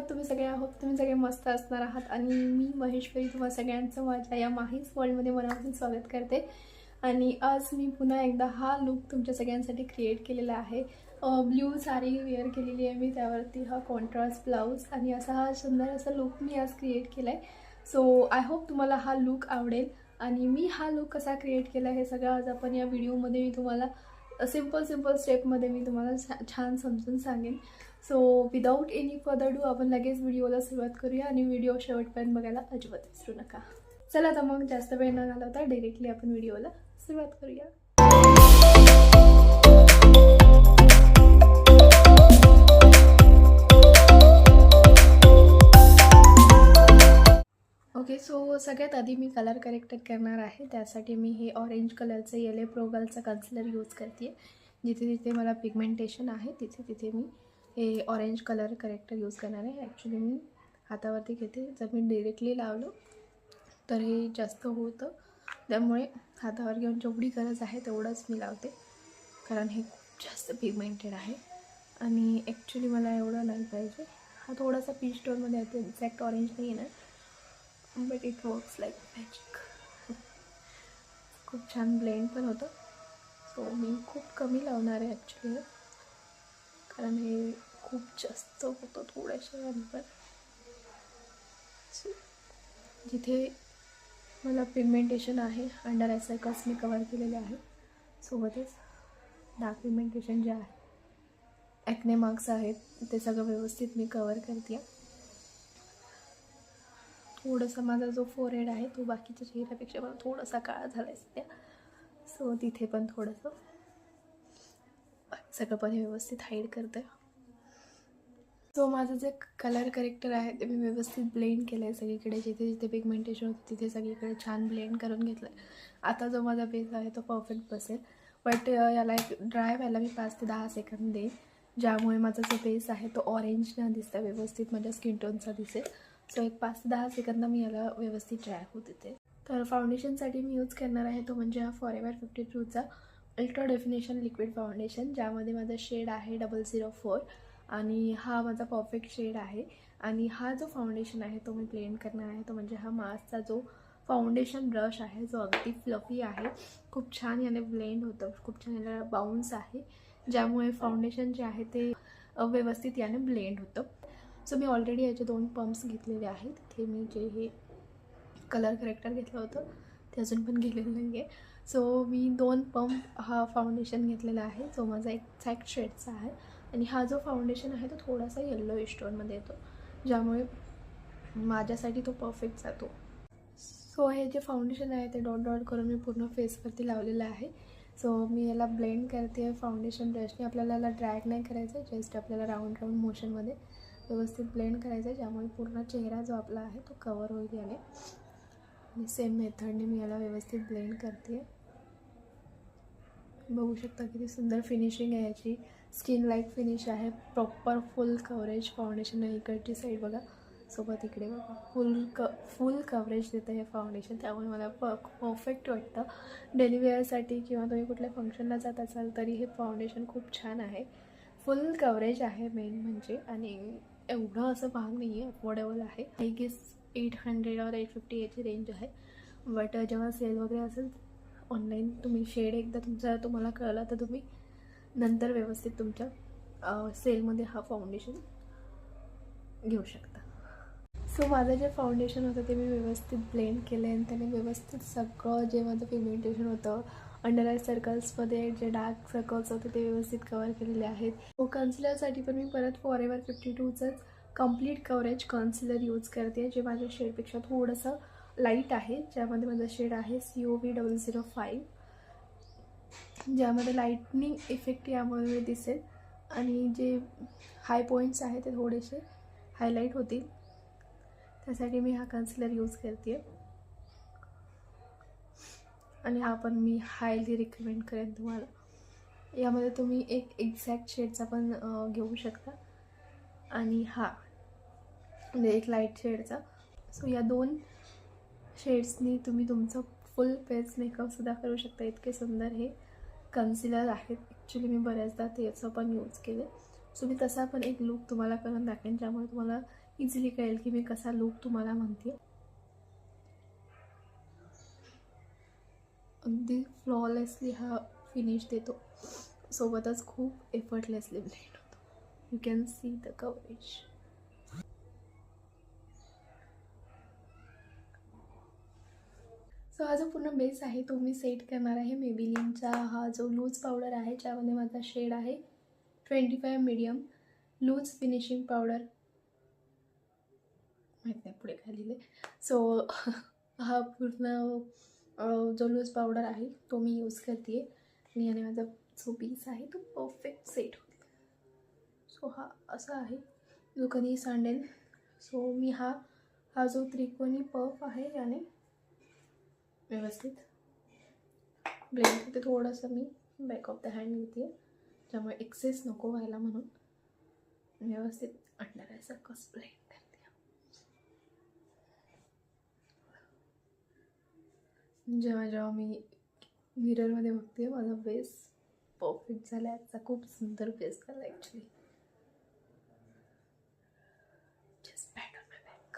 आहात तुम्ही सगळे? आहोत तुम्ही सगळे मस्त असणार आहात. आणि मी महेश्वरी तुम्हा सगळ्यांचं माझ्या या माहीच वर्ल्डमध्ये मनापासून स्वागत करते. आणि आज मी पुन्हा एकदा हा लुक तुमच्या सगळ्यांसाठी क्रिएट केलेला आहे. ब्ल्यू साडी वेअर केलेली आहे मी, त्यावरती हा कॉन्ट्रास्ट ब्लाऊज आणि असा हा सुंदर असा लुक मी आज क्रिएट केला आहे. सो आय होप तुम्हाला हा लुक आवडेल. आणि मी हा लुक कसा क्रिएट केला हे सगळं आज आपण या व्हिडिओमध्ये मी तुम्हाला सिंपल स्टेपमध्ये मी तुम्हाला छान समजून सांगेन. So without any further do आपण लगेच व्हिडिओला सुरुवात करूया आणि व्हिडिओ शेवटपर्यंत बघायला अजिबात विसरू नका. चला तर मग जास्त वेळ न घालवता डायरेक्टली आपण व्हिडिओला सुरुवात करूया. ओके, सो सगळ्यात आधी मी कलर करेक्टर करणार आहे. त्यासाठी मी हे ऑरेंज कलरचं येले प्रोगलचं कन्सिलर यूज करते. जिथे जिथे मला पिगमेंटेशन आहे तिथे तिथे मी हे ऑरेंज कलर करेक्टर यूज करणार आहे. ॲक्च्युली मी हातावरती घेते, जर मी डायरेक्टली लावलं तर हे जास्त होतं, त्यामुळे हातावर घेऊन जेवढी गरज आहे तेवढंच मी लावते, कारण हे खूप जास्त पिगमेंटेड आहे आणि ॲक्च्युली मला एवढं नाही पाहिजे. हा थोडासा पीच टोनमध्ये आहे, एक्झॅक्ट ऑरेंज नाही येणार, but it works like magic. खूप छान ब्लेंड पण होतं. सो मी खूप कमी लावणार आहे ॲक्च्युली, कारण हे खूप जास्त होतं थोड्याशा नंतर. सो जिथे मला पिगमेंटेशन आहे अंडर आय सर्कल्स मी कवर केलेले आहे, सोबतच डार्क पिगमेंटेशन जे आहे, ॲक्ने मार्क्स आहेत, ते सगळं व्यवस्थित मी कवर करते. थोडंसं माझा जो फोरहेड आहे तो बाकीच्या चेहऱ्यापेक्षा मला थोडासा काळा झाला आहे सध्या, सो तिथे पण थोडंसं सगळं पण व्यवस्थित हाईड करतं आहे. सो माझं जे कलर करेक्टर आहे ते मी व्यवस्थित ब्लेंड केलं आहे सगळीकडे, जिथे जिथे पिगमेंटेशन होतं तिथे सगळीकडे छान ब्लेंड करून घेतलं आहे. आता जो माझा बेस आहे तो परफेक्ट बसेल, बट याला एक ड्राय व्हायला मी 5 ते 10 सेकंद देईन, ज्यामुळे माझा जो बेस आहे तो ऑरेंज न दिसता व्यवस्थित माझ्या स्किन टोनचा दिसेल. सो एक 5 ते 10 सेकंद मी याला व्यवस्थित ड्राय होऊ देते. तर फाउंडेशनसाठी मी यूज करणार आहे तो म्हणजे हा फॉरेवर 52चा अल्ट्रा डेफिनेशन लिक्विड फाउंडेशन, ज्यामध्ये माझा शेड आहे 004 आणि हा माझा परफेक्ट शेड आहे. आणि हा जो फाउंडेशन आहे तो मी ब्लेंड करणार आहे तो म्हणजे हा मार्सचा जो फाउंडेशन ब्रश आहे, जो अगदी फ्लफी आहे, खूप छान याने ब्लेंड होतं, खूप छान याला बाउन्स आहे, ज्यामुळे फाउंडेशन जे आहे ते व्यवस्थित याने ब्लेंड होतं. सो मी ऑलरेडी याचे 2 पंप्स घेतलेले आहेत. तिथे मी जे हे कलर करेक्टर घेतलं होतं ते अजून पण गेलेलं नाही आहे. सो मी 2 पंप हा फाउंडेशन घेतलेला आहे, जो माझा एक्झॅक्ट शेडचा आहे. आणि हा जो फाउंडेशन आहे तो थोडासा येल्लो टोनमध्ये येतो, ज्यामुळे माझ्यासाठी तो परफेक्ट जातो. सो हे जे फाउंडेशन आहे ते डॉट डॉट करून मी पूर्ण फेसवरती लावलेलं आहे. सो मी याला ब्लेंड करते फाउंडेशन ब्रशने. आपल्याला याला ड्रॅग नाही करायचं आहे, जस्ट आपल्याला राऊंड मोशनमध्ये व्यवस्थित ब्लेंड करायचं आहे, ज्यामुळे पूर्ण चेहरा जो आपला आहे तो कवर होईल याने. आणि सेम मेथडने मी याला व्यवस्थित ब्लेंड करते. बघू शकता किती सुंदर फिनिशिंग आहे याची, स्किन लाईक फिनिश आहे, प्रॉपर फुल कवरेज फाउंडेशन आहे. इकडची साईड बघा, सोबत इकडे बघा, फुल कवरेज देतं हे फाउंडेशन, त्यामुळे मला परफेक्ट वाटतं डेली वेअरसाठी किंवा तुम्ही कुठल्या फंक्शनला जात असाल तरी हे फाउंडेशन खूप छान आहे. फुल कवरेज आहे मेन म्हणजे, आणि एवढं असं महाग नाही आहे, अफोर्डेबल आहे. आय गेस 800 और 850 याची रेंज आहे. बट जेव्हा सेल वगैरे असेल ऑनलाईन, तुम्ही शेड एकदा तुम्हाला कळलं तर तुम्ही नंतर व्यवस्थित तुमच्या सेलमध्ये हा फाउंडेशन घेऊ शकता. सो माझं जे फाउंडेशन होतं ते मी व्यवस्थित ब्लेंड केलं आहे आणि त्याने व्यवस्थित सगळं जे माझं पिगमेंटेशन होतं, अंडर आय सर्कल्समध्ये जे डार्क सर्कल्स होते ते व्यवस्थित कवर केलेले आहेत. सो कन्सिलरसाठी पण मी परत फॉरेवर 52चंच कंप्लीट कवरेज कन्सिलर यूज करते, जे माझ्या शेडपेक्षा थोडंसं लाईट आहे, ज्यामध्ये माझा शेड आहे COV 005, ज्यामध्ये लाईटनिंग इफेक्ट यामुळे दिसेल आणि जे हाय पॉईंट्स आहेत ते थोडेसे हायलाईट होतील, त्यासाठी मी हा कन्सिलर यूज करते. आणि हा पण मी हायली रिकमेंड करेन तुम्हाला. यामध्ये तुम्ही एक एक्झॅक्ट शेडचा पण घेऊ शकता आणि हा म्हणजे एक लाईट शेडचा. सो या 2 शेड्सनी तुम्ही तुमचं फुल फेस मेकअपसुद्धा करू शकता. इतके सुंदर हे कन्सिलर आहेत. ॲक्च्युली मी बऱ्याचदा त्याचं पण यूज केले. सो मी तसा पण एक लुक तुम्हाला करून दाखवेन, ज्यामुळे तुम्हाला इझिली कळेल की मी कसा लुक तुम्हाला म्हणते. अगदी फ्लॉलेसली हा फिनिश देतो, सोबतच खूप एफर्टलेसली ब्लेंड होतो. You can see the coverage. So हा जो पूर्ण बेस आहे तो मी सेट करणार आहे. मेबेलिनचा हा जो लूज पावडर आहे, ज्यामध्ये माझा शेड आहे 25 मीडियम लूज फिनिशिंग पावडर. माहीत नाही पुढे काय लिहिले. सो हा पूर्ण जो लूज पावडर आहे तो मी यूज करते आणि याने माझा जो पीस आहे तो परफेक्ट सेट होईल. सो हा असा आहे जो कधी सांडेल. सो मी हा जो त्रिकोणी पफ आहे याने व्यवस्थित ब्लेंड करते. थोडंसं मी बॅक ऑफ द हँड घेते, त्यामुळे एक्सेस नको व्हायला म्हणून व्यवस्थित अंडर ब्लेंड करते. जेव्हा जेव्हा मी मिररमध्ये बघते माझा बेस परफेक्ट झाला. याचा खूप सुंदर बेस झाला actually. Just pat on my back.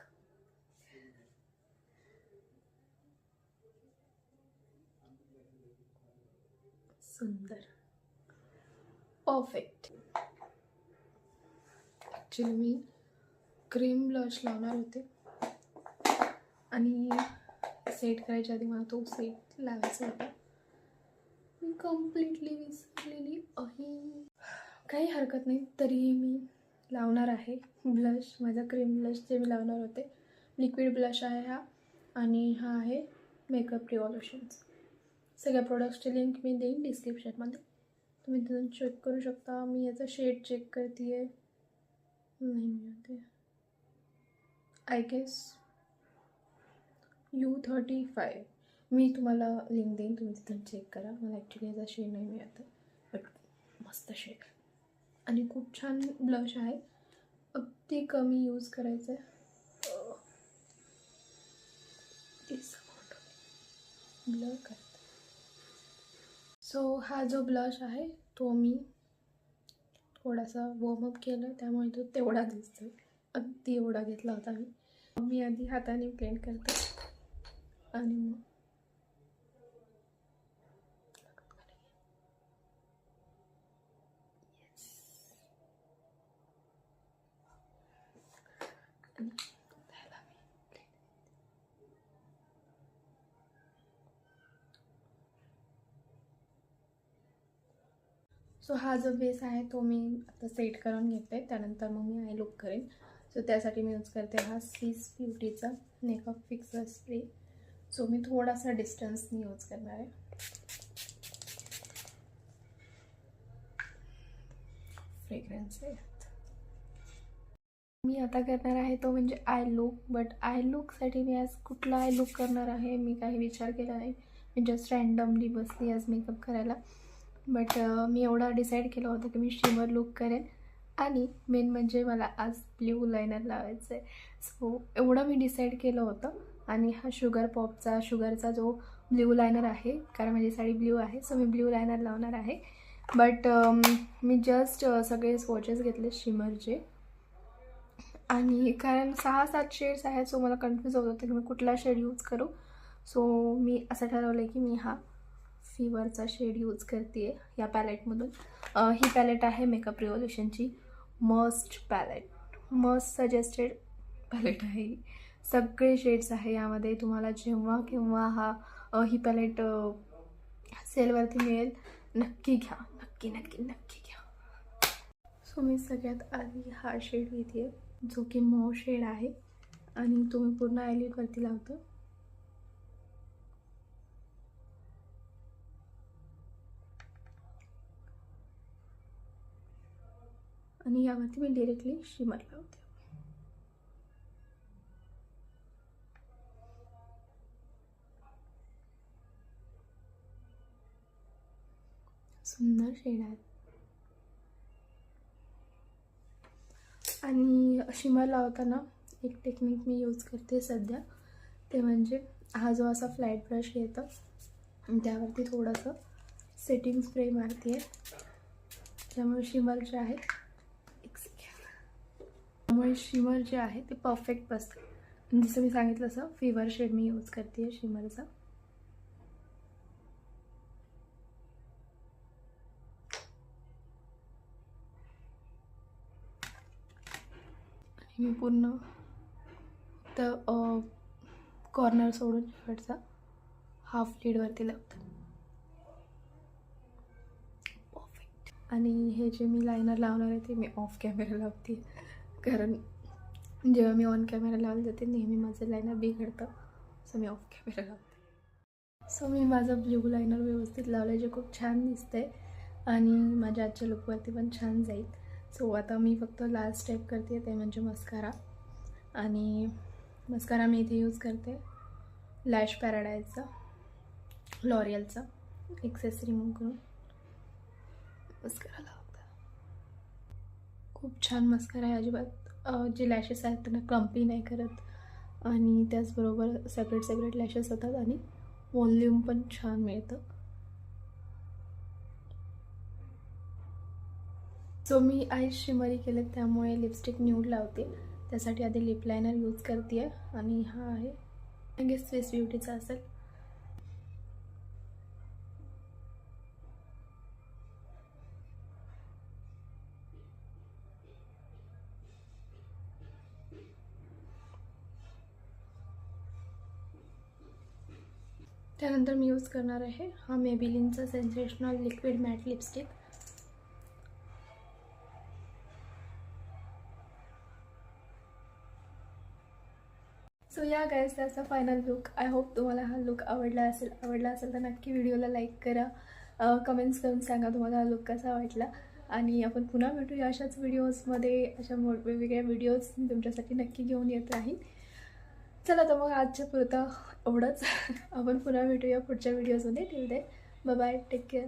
सुंदर परफेक्ट. ॲक्च्युली मी क्रीम ब्लश लावणार होते आणि सेट करायच्या आधी मला तो सेट लावायचा होता. मी कम्प्लिटली विसरलेली आहे. काही हरकत नाही, तरीही मी लावणार आहे ब्लश. माझा क्रीम ब्लश जे मी लावणार होते, लिक्विड ब्लश आहे हा आणि हा आहे मेकअप रिव्हॉल्यूशन्स. सगळ्या प्रोडक्ट्सची लिंक मी देईन डिस्क्रिप्शनमध्ये, तुम्ही तिथून चेक करू शकता. मी याचा शेड चेक करते आहे, नाही मिळते आय गेस U35. मी तुम्हाला लिंक देईन, तुम्ही तिथून चेक करा. मला ॲक्च्युली याचा शेड नाही मिळत, बट मस्त शेड आणि खूप छान ब्लश आहे. अगदी कमी यूज करायचं आहे. ब्लर करते. सो हा जो ब्लश आहे तो मी थोडासा वॉर्मअप केला, त्यामुळे तो तेवढा दिसतो. अगदी एवढा घेतला होता मी आधी हाताने ब्लेंड करते आणि मग सो हा जो बेस आहे तो मी आता सेट करून घेते. त्यानंतर मग मी आय लुक करेन. सो त्यासाठी मी यूज करते हा सीस ब्युटीचा मेकअप फिक्सर स्प्रे. सो मी थोडासा डिस्टन्सनी यूज करणार आहे. फ्रेग्रन्स आहे. मी आता करणार आहे तो म्हणजे आय लुक. बट आय लुकसाठी मी आज कुठला आय लुक करणार आहे मी काही विचार केला नाही. मी जस्ट रँडमली बसली आज मेकअप करायला. बट मी एवढा डिसाईड केलं होतं की मी शिमर लुक करेन आणि मेन म्हणजे मला आज ब्ल्यू लायनर लावायचं आहे. सो एवढं मी डिसाईड केलं होतं. आणि हा शुगरचा जो ब्ल्यू लायनर आहे, कारण माझी साडी ब्ल्यू आहे, सो मी ब्ल्यू लायनर लावणार आहे. बट मी जस्ट सगळे स्वॉचेस घेतले शिमरचे आणि कारण 6-7 शेड्स आहेत. सो मला कन्फ्यूज होत होतं की मी कुठला शेड यूज करू. सो मी असं ठरवलं आहे की मी हा फीवरचा शेड यूज करते आहे या पॅलेटमधून. ही पॅलेट आहे मेकअप रिव्हॉल्यूशनची must palette, must suggested palette आहे. सगळे शेड्स आहे यामध्ये. तुम्हाला जेव्हा केव्हा ही पॅलेट सेलवरती मिळेल नक्की घ्या, नक्की नक्की नक्की घ्या. सो मी सगळ्यात आधी हा शेड घेते जो की मॉव शेड आहे आणि तो मी पूर्ण आयलिडवरती लावतो. आणि यावरती मी डिरेक्टली शिमर लावते. सुंदर शेड आहे. आणि शिमर लावताना एक टेक्निक मी यूज करते सध्या, ते म्हणजे हा जो असा फ्लॅट ब्रश घेतं आणि त्यावरती थोडंसं सेटिंग स्प्रे मारते आहे, त्यामुळे शिमर जे आहे त्यामुळे शिमर जे आहे ते परफेक्ट बसतं. जसं मी सांगितलं असं फिवर शेड मी यूज करते शिमरचा. मी पूर्ण तर कॉर्नर सोडून शेवटचा हाफ लीडवरती लावते. परफेक्ट. आणि हे जे मी लायनर लावणार आहे ते मी ऑफ कॅमेरा लावते, कारण जेव्हा मी ऑन कॅमेरा लावले जाते नेहमी माझं लायनर बिघडतं, सो मी ऑफ कॅमेरा लावते. सो मी माझं ब्ल्यू लायनर व्यवस्थित लावलं जे खूप छान दिसतंय आणि माझ्या आजच्या लुकवरती पण छान जाईल. सो आता मी फक्त लास्ट स्टेप करते ते म्हणजे मस्कारा. आणि मस्कारा मी इथे यूज करते लॅश पॅराडाईजचा, लॉरियलचा. एक्सेस रिमूव्ह करून मस्कारा लावता. खूप छान मस्कारा आहे. अजिबात जे लॅशेस आहेत त्यांना क्रम्पी नाही करत आणि त्याचबरोबर सेपरेट लॅशेस होतात आणि व्हॉल्यूम पण छान मिळतं. सो मी आईज शिमरी केले त्यामुळे लिपस्टिक न्यूड लावते. त्यासाठी आधी लिप लायनर यूज करते आहे आणि हा आहे आय गेस स्विस ब्युटीचा असेल. त्यानंतर मी यूज करणार आहे हा मेबिलिनचा sensational liquid matte lipstick. So या गाईज त्याचा फायनल लुक. आय होप तुम्हाला हा लुक आवडला असेल तर नक्की व्हिडिओला लाईक करा. कमेंट्स करून सांगा तुम्हाला हा लुक कसा वाटला. आणि आपण पुन्हा भेटूया अशाच व्हिडिओजमध्ये. अशा वेगवेगळ्या व्हिडिओज तुमच्यासाठी नक्की घेऊन येत राहील. चला तर मग आजच्या पुरतं एवढंच. आपण पुन्हा भेटूया पुढच्या व्हिडिओजमध्ये. Till then bye bye, take care.